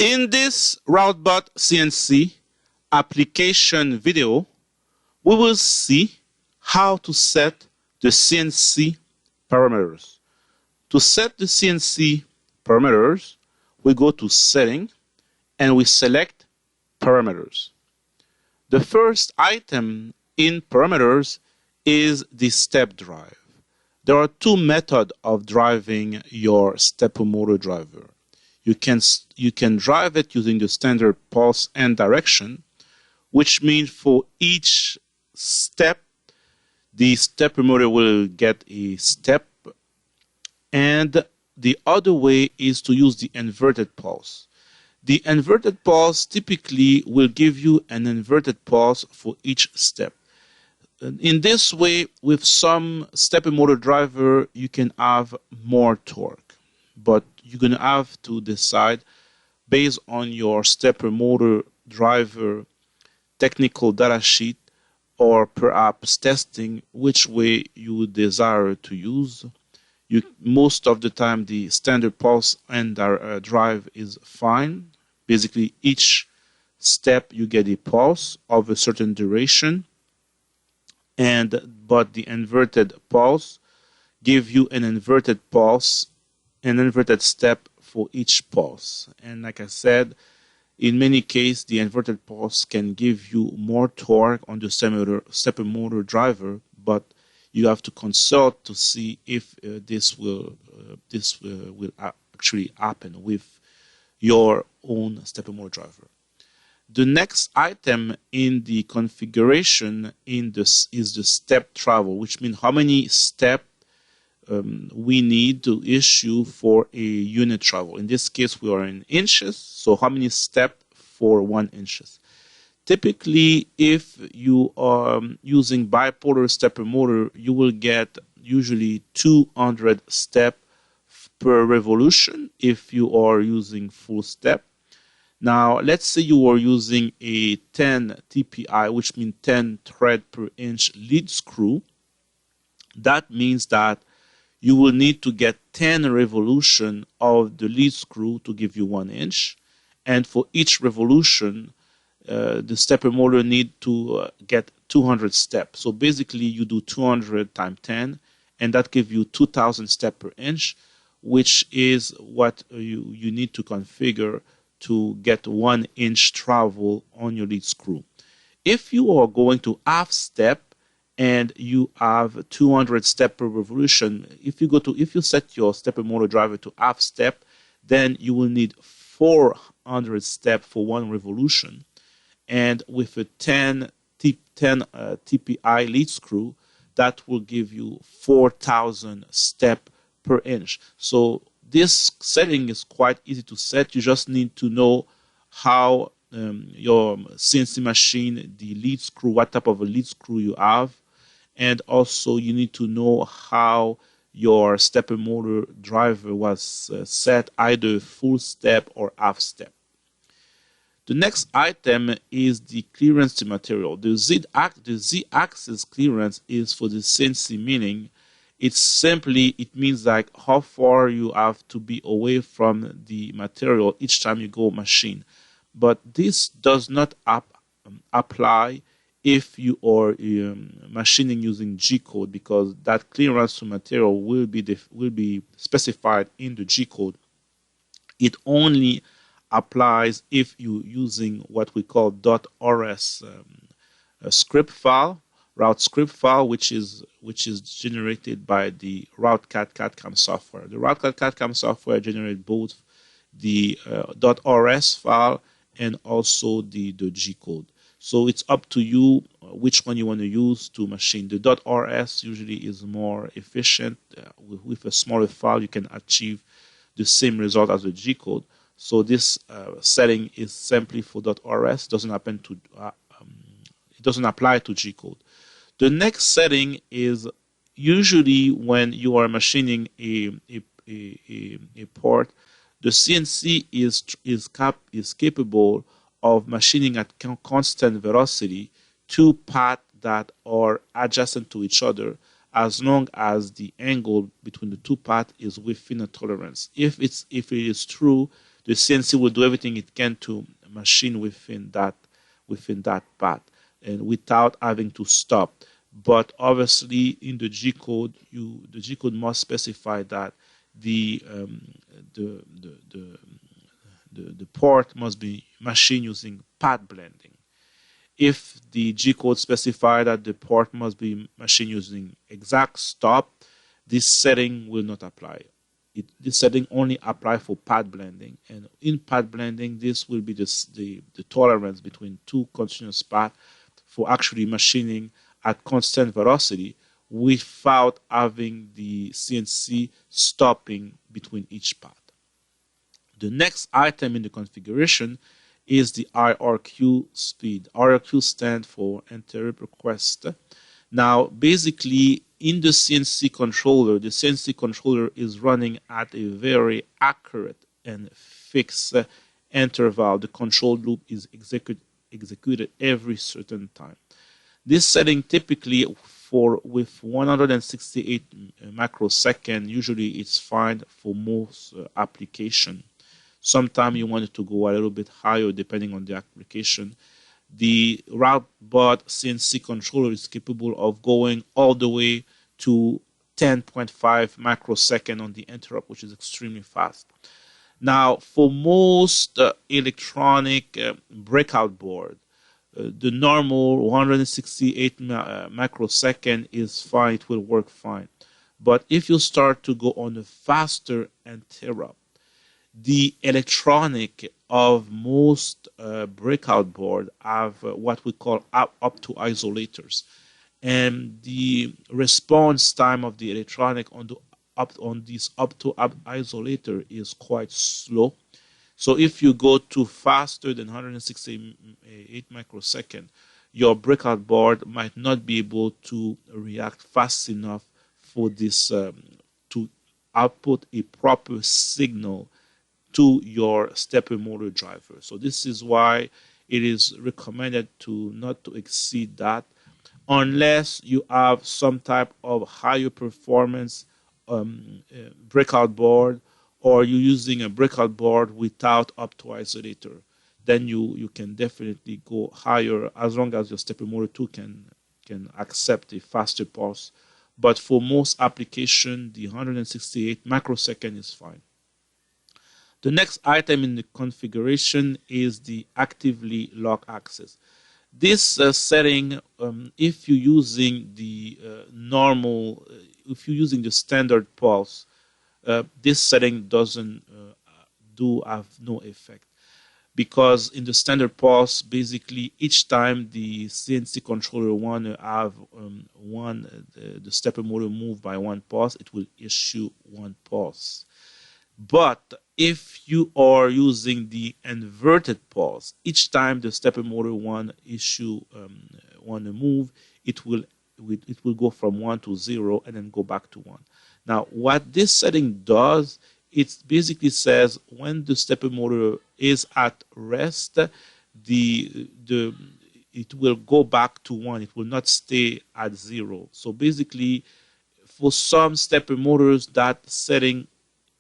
In this RoutBot CNC application video, we will see how to set the CNC parameters. To set the CNC parameters, we go to Setting and we select Parameters. The first item in Parameters is the step drive. There are two methods of driving your stepper motor driver. You can drive it using the standard pulse and direction, which means for each step, the stepper motor will get a step, and the other way is to use the inverted pulse. The inverted pulse typically will give you an inverted pulse for each step. In this way, with some stepper motor driver, you can have more torque, but you're going to have to decide based on your stepper motor driver technical data sheet or perhaps testing which way you would desire to use. Most of the time the standard pulse and drive is fine. Basically each step you get a pulse of a certain duration, but the inverted pulse give you an inverted pulse, an inverted step for each pulse. And like I said, in many cases the inverted pulse can give you more torque on the stepper motor driver, but you have to consult to see if this will actually happen with your own stepper motor driver. The next item in the configuration is the step travel, which means how many steps we need to issue for a unit travel. In this case, we are in inches, so how many steps for 1 inch? Typically, if you are using bipolar stepper motor, you will get usually 200 steps per revolution if you are using full step. Now, let's say you are using a 10 TPI, which means 10 thread per inch lead screw. That means that you will need to get 10 revolution of the lead screw to give you 1 inch. And for each revolution, the stepper motor need to get 200 steps. So basically, you do 200 times 10, and that gives you 2,000 steps per inch, which is what you need to configure to get 1 inch travel on your lead screw. If you are going to half step and you have 200 steps per revolution, if you set your stepper motor driver to half step, then you will need 400 steps for 1 revolution. And with a 10 TPI lead screw, that will give you 4,000 steps per inch. So this setting is quite easy to set. You just need to know how your CNC machine, the lead screw, what type of a lead screw you have, and also you need to know how your stepper motor driver was set, either full step or half step. The next item is the clearance to material. The Z-axis clearance is for the CNC milling. It means like how far you have to be away from the material each time you go machine. But this does not apply if you are machining using G-code, because that clearance to material will be specified in the G-code. It only applies if you're using what we call .rs script file, route script file, which is generated by the RoutCAD CAD/CAM software. The RoutCAD CAD/CAM software generates both the .rs file and also the G-code. So it's up to you which one you want to use to machine. The .rs usually is more efficient. With a smaller file, you can achieve the same result as the G-code. So this setting is simply for .rs. It doesn't apply to G-code. The next setting is usually when you are machining a part, the CNC is capable of machining at constant velocity 2 paths that are adjacent to each other, as long as the angle between the 2 paths is within a tolerance. If it is true the CNC will do everything it can to machine within that path and without having to stop. But obviously, in the G code, the G code must specify that the port must be machined using path blending. If the G code specifies that the port must be machined using exact stop, this setting will not apply. This setting only applies for path blending, and in path blending, this will be the tolerance between two continuous paths for actually machining at constant velocity without having the CNC stopping between each path. The next item in the configuration is the IRQ speed. IRQ stands for interrupt request. Now, basically, in the CNC controller is running at a very accurate and fixed interval. The control loop is executed every certain time. This setting typically with 168 microseconds, usually it's fine for most application. Sometimes you want it to go a little bit higher depending on the application. The RoutBot CNC controller is capable of going all the way to 10.5 microseconds on the interrupt, which is extremely fast. Now, for most electronic breakout board, the normal 168 microsecond is fine, it will work fine. But if you start to go on a faster interrupt, the electronic of most breakout board have what we call up-to isolators, and the response time of the electronic on this up-to isolator is quite slow. So if you go to faster than 168 microseconds, your breakout board might not be able to react fast enough for this to output a proper signal to your stepper motor driver. So this is why it is recommended not to exceed that unless you have some type of higher performance breakout board, or you're using a breakout board without up-to isolator. Then you can definitely go higher as long as your stepper motor 2 can accept a faster pulse. But for most application, the 168 microsecond is fine. The next item in the configuration is the actively lock access. This setting, if you're using the if you're using the standard pulse, this setting doesn't have no effect, because in the standard pulse, basically each time the CNC controller want to have the stepper motor move by one pulse, it will issue one pulse. But if you are using the inverted pulse, each time the stepper motor want to move, it will go from 1 to 0 and then go back to 1. Now, what this setting does, it basically says when the stepper motor is at rest, it will go back to 1. It will not stay at 0. So basically, for some stepper motors, that setting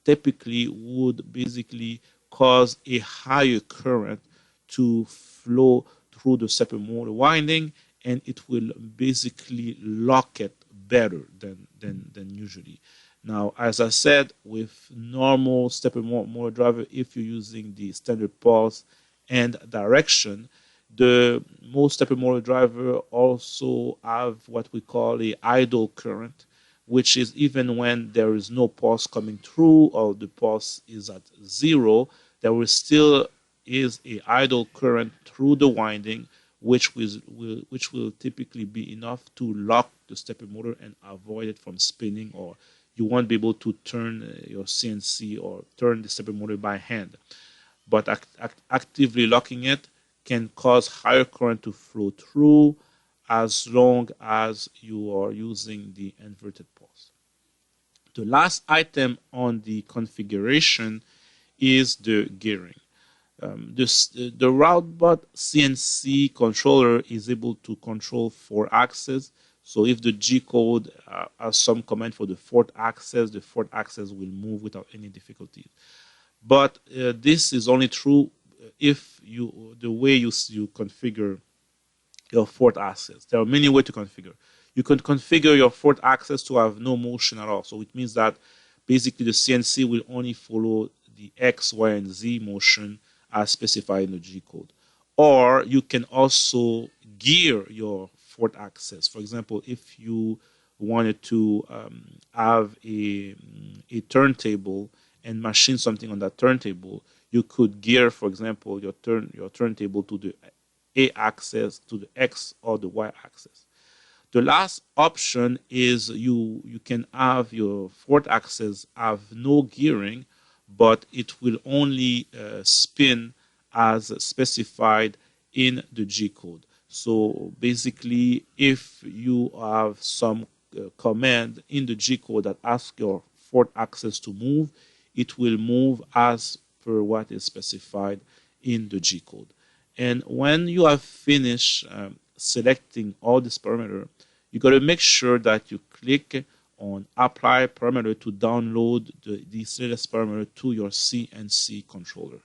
typically would basically cause a higher current to flow through the stepper motor winding, and it will basically lock it better than usually. Now, as I said, with normal stepper motor driver, if you're using the standard pulse and direction, the most stepper motor driver also have what we call a idle current, which is even when there is no pulse coming through or the pulse is at 0, there will still is a idle current through the winding, which will typically be enough to lock the stepper motor and avoid it from spinning, or you won't be able to turn your CNC or turn the stepper motor by hand. But actively locking it can cause higher current to flow through as long as you are using the inverted pulse. The last item on the configuration is the gearing. The RoutBot CNC controller is able to control 4 axes. So if the G code has some command for the 4th axis, the 4th axis will move without any difficulty. But this is only true if the way you configure your fourth axis. There are many ways to configure. You can configure your fourth axis to have no motion at all. So it means that basically the CNC will only follow the X, Y, and Z motion as specified in the G code. Or you can also gear your fourth axis. For example, if you wanted to have a turntable and machine something on that turntable, you could gear, for example, your turntable to the A axis, to the X or the Y axis. The last option is you can have your fourth axis have no gearing, but it will only spin as specified in the G code. So basically, if you have some command in the G code that asks your fourth axis to move, it will move as per what is specified in the G code. And when you have finished selecting all this parameter, you got to make sure that you click on Apply Parameter to download the latest parameter to your CNC controller.